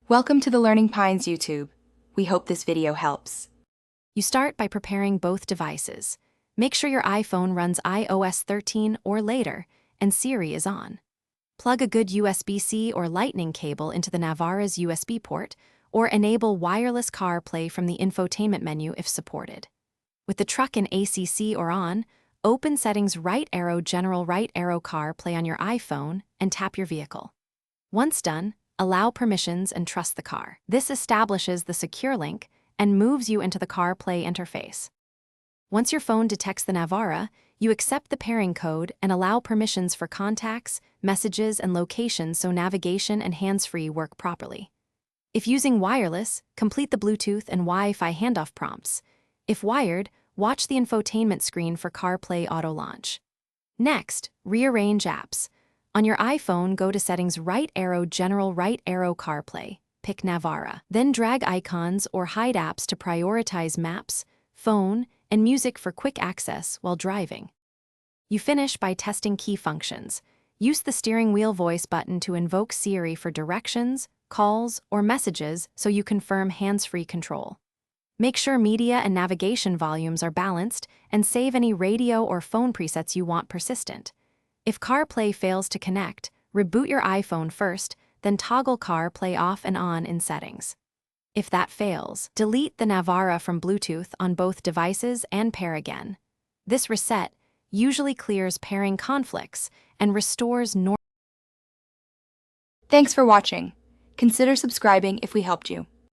Welcome to the Learning Pines YouTube. We hope this video helps. You start by preparing both devices. Make sure your iPhone runs iOS 13 or later, and Siri is on. Plug a good USB-C or Lightning cable into the Navara's USB port, or enable wireless CarPlay from the infotainment menu if supported. With the truck in ACC or on, open Settings right arrow General right arrow CarPlay on your iPhone and tap your vehicle. Once done, allow permissions and trust the car. This establishes the secure link and moves you into the CarPlay interface. Once your phone detects the Navara, you accept the pairing code and allow permissions for contacts, messages, and locations so navigation and hands-free work properly. If using wireless, complete the Bluetooth and Wi-Fi handoff prompts. If wired, watch the infotainment screen for CarPlay auto launch. Next, rearrange apps. On your iPhone, go to Settings right arrow General right arrow CarPlay. Pick Navara. Then drag icons or hide apps to prioritize maps, phone, and music for quick access while driving. You finish by testing key functions. Use the steering wheel voice button to invoke Siri for directions, calls, or messages so you confirm hands-free control. Make sure media and navigation volumes are balanced and save any radio or phone presets you want persistent. If CarPlay fails to connect, reboot your iPhone first, then toggle CarPlay off and on in Settings. If that fails, delete the Navara from Bluetooth on both devices and pair again. This reset usually clears pairing conflicts and restores normal. Thanks for watching. Consider subscribing if we helped you.